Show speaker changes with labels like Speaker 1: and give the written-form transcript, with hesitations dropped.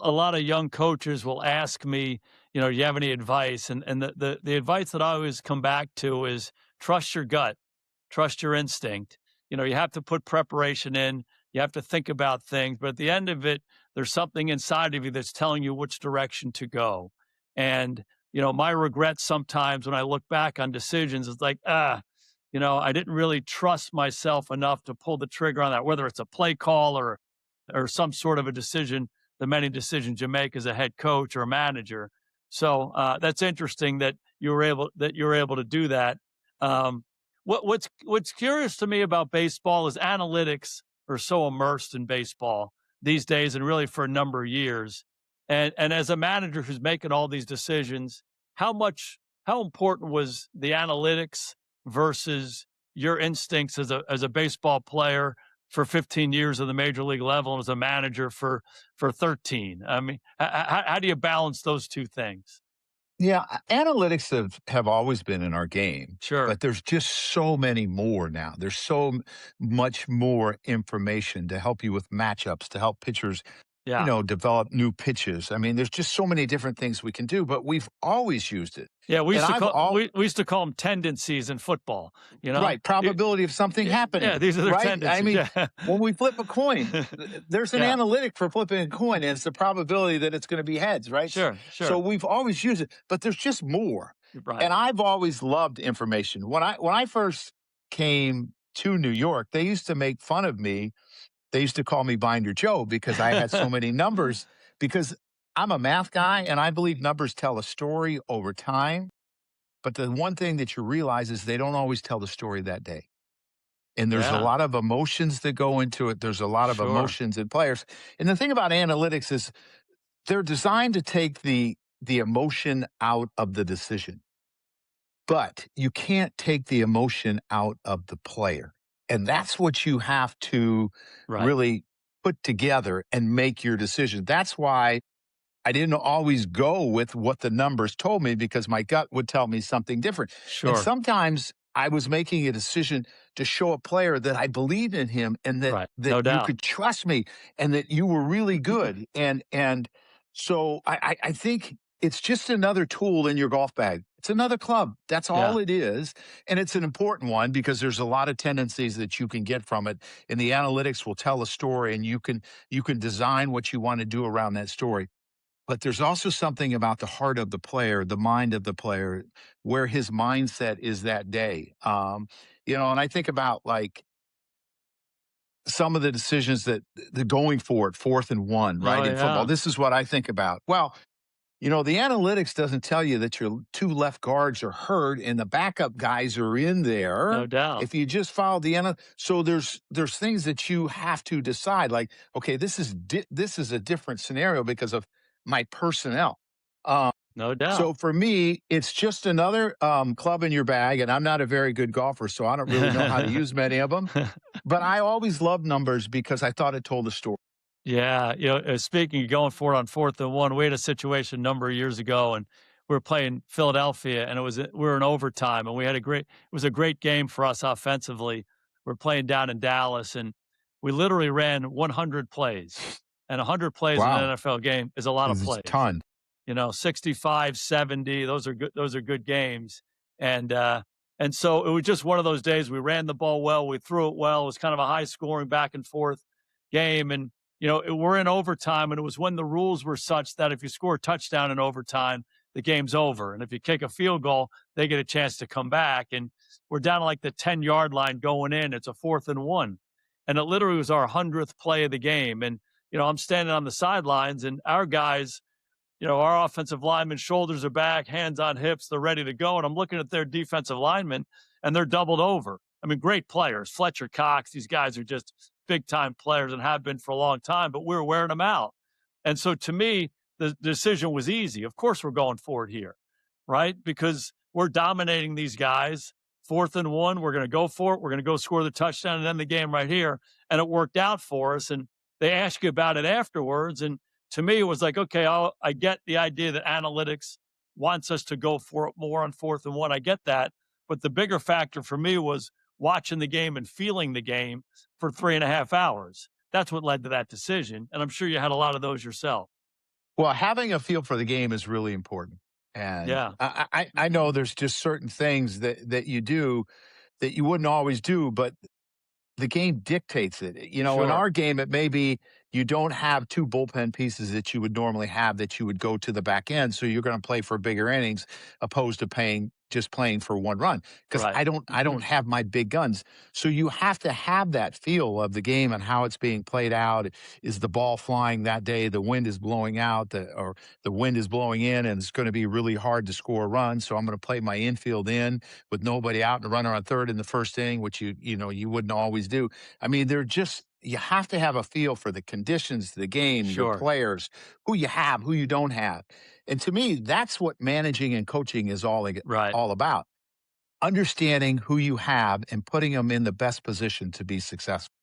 Speaker 1: A lot of young coaches will ask me, do you have any advice? And the advice that I always come back to is trust your gut, trust your instinct. You have to put preparation in, you have to think about things, but at the end of it, there's something inside of you that's telling you which direction to go. And, my regret sometimes when I look back on decisions is like, I didn't really trust myself enough to pull the trigger on that, whether it's a play call or some sort of a decision, the many decisions you make as a head coach or a manager. So that's interesting that you were able to do that. What's curious to me about baseball is analytics are so immersed in baseball these days, and really for a number of years. And as a manager who's making all these decisions, how important was the analytics versus your instincts as a baseball player for 15 years of the major league level and as a manager for 13? I mean, how do you balance those two things?
Speaker 2: Yeah, analytics have always been in our game,
Speaker 1: Sure.
Speaker 2: but there's just so many more now. There's so much more information to help you with matchups, to help pitchers,
Speaker 1: Yeah.
Speaker 2: develop new pitches. I mean, there's just so many different things we can do, but we've always used it.
Speaker 1: Yeah, we
Speaker 2: And
Speaker 1: used to
Speaker 2: I've
Speaker 1: call
Speaker 2: all
Speaker 1: we used to call them tendencies in football, you know?
Speaker 2: right, probability of something
Speaker 1: Yeah,
Speaker 2: happening,
Speaker 1: these are their
Speaker 2: right? I
Speaker 1: tendencies.
Speaker 2: mean,
Speaker 1: Yeah.
Speaker 2: when we flip a coin, there's an
Speaker 1: Yeah.
Speaker 2: analytic for flipping a coin, and it's the probability that it's going to be heads, right?
Speaker 1: Sure,
Speaker 2: So
Speaker 1: sure.
Speaker 2: we've always used it, but there's just more.
Speaker 1: Right.
Speaker 2: And I've always loved information. When I first came to New York, they used to make fun of me. They used to call me Binder Joe because I had so many numbers. Because I'm a math guy, and I believe numbers tell a story over time. But the one thing that you realize is they don't always tell the story that day. And there's a
Speaker 1: Yeah,
Speaker 2: lot of emotions that go into it. There's a lot of
Speaker 1: sure.
Speaker 2: emotions in players. And the thing about analytics is they're designed to take the emotion out of the decision, but you can't take the emotion out of the player. And that's what you have to
Speaker 1: Right.
Speaker 2: really put together and make your decision. That's why I didn't always go with what the numbers told me, because my gut would tell me something different. And
Speaker 1: Sure.
Speaker 2: sometimes I was making a decision to show a player that I believed in him, and that
Speaker 1: Right.
Speaker 2: that
Speaker 1: No
Speaker 2: you
Speaker 1: doubt.
Speaker 2: could trust me, and that you were really good. And so I think it's just another tool in your golf bag. It's another club. That's all
Speaker 1: Yeah.
Speaker 2: it is. And it's an important one because there's a lot of tendencies that you can get from it. And the analytics will tell a story, and you can design what you want to do around that story. But there's also something about the heart of the player, the mind of the player, where his mindset is that day. And I think about like some of the decisions that the going for it, 4th and 1,
Speaker 1: Oh,
Speaker 2: right, in football.
Speaker 1: yeah.
Speaker 2: This is what I think about. Well, the analytics doesn't tell you that your two left guards are hurt and the backup guys are in
Speaker 1: No
Speaker 2: there.
Speaker 1: doubt.
Speaker 2: If you just follow so there's things that you have to decide. Like, okay, this is a different scenario because of my personnel. Um,
Speaker 1: No doubt.
Speaker 2: so for me, it's just another club in your bag, and I'm not a very good golfer, so I don't really know how to use many of them. But I always loved numbers because I thought it told a story.
Speaker 1: Yeah, speaking of going for it on 4th and 1, we had a situation a number of years ago, and we were playing Philadelphia, and we were in overtime, and it was a great game for us offensively. We're playing down in Dallas, and we literally ran 100 plays, and 100 plays in an
Speaker 2: Wow,
Speaker 1: NFL game is a lot of
Speaker 2: it's a
Speaker 1: plays.
Speaker 2: ton.
Speaker 1: 65, 70, those are good games. And and so it was just one of those days. We ran the ball well, we threw it well. It was kind of a high scoring back and forth game. And we're in overtime, and it was when the rules were such that if you score a touchdown in overtime, the game's over. And if you kick a field goal, they get a chance to come back. And we're down to like the 10-yard line going in. It's a 4th and 1. And it literally was our 100th play of the game. And I'm standing on the sidelines, and our guys, our offensive linemen, shoulders are back, hands on hips, they're ready to go. And I'm looking at their defensive linemen, and they're doubled over. I mean, great players, Fletcher Cox, these guys are just big time players and have been for a long time, but we were wearing them out. And so to me, the decision was easy. Of course, we're going forward here, right? Because we're dominating these guys. 4th and 1, we're going to go for it. We're going to go score the touchdown and end the game right here. And it worked out for us. And they ask you about it afterwards. And to me, it was like, okay, I get the idea that analytics wants us to go for it more on 4th and 1. I get that. But the bigger factor for me was watching the game and feeling the game for 3.5 hours. That's what led to that decision. And I'm sure you had a lot of those yourself.
Speaker 2: Well, having a feel for the game is really important. And
Speaker 1: Yeah,
Speaker 2: I know there's just certain things that you do that you wouldn't always do, but the game dictates it. In
Speaker 1: sure.
Speaker 2: our game, it may be you don't have 2 bullpen pieces that you would normally have that you would go to the back end, so you're gonna play for bigger innings opposed to playing for 1 run. Because
Speaker 1: Right.
Speaker 2: I don't have my big guns. So you have to have that feel of the game and how it's being played out. Is the ball flying that day? The wind is blowing out, or the wind is blowing in, and it's gonna be really hard to score a run, so I'm gonna play my infield in with nobody out and a runner on third in the first inning, which you wouldn't always do. I mean, they're just you have to have a feel for the conditions, the game, your
Speaker 1: Sure.
Speaker 2: players, who you have, who you don't have. And to me, that's what managing and coaching is
Speaker 1: Right.
Speaker 2: all about. Understanding who you have and putting them in the best position to be successful.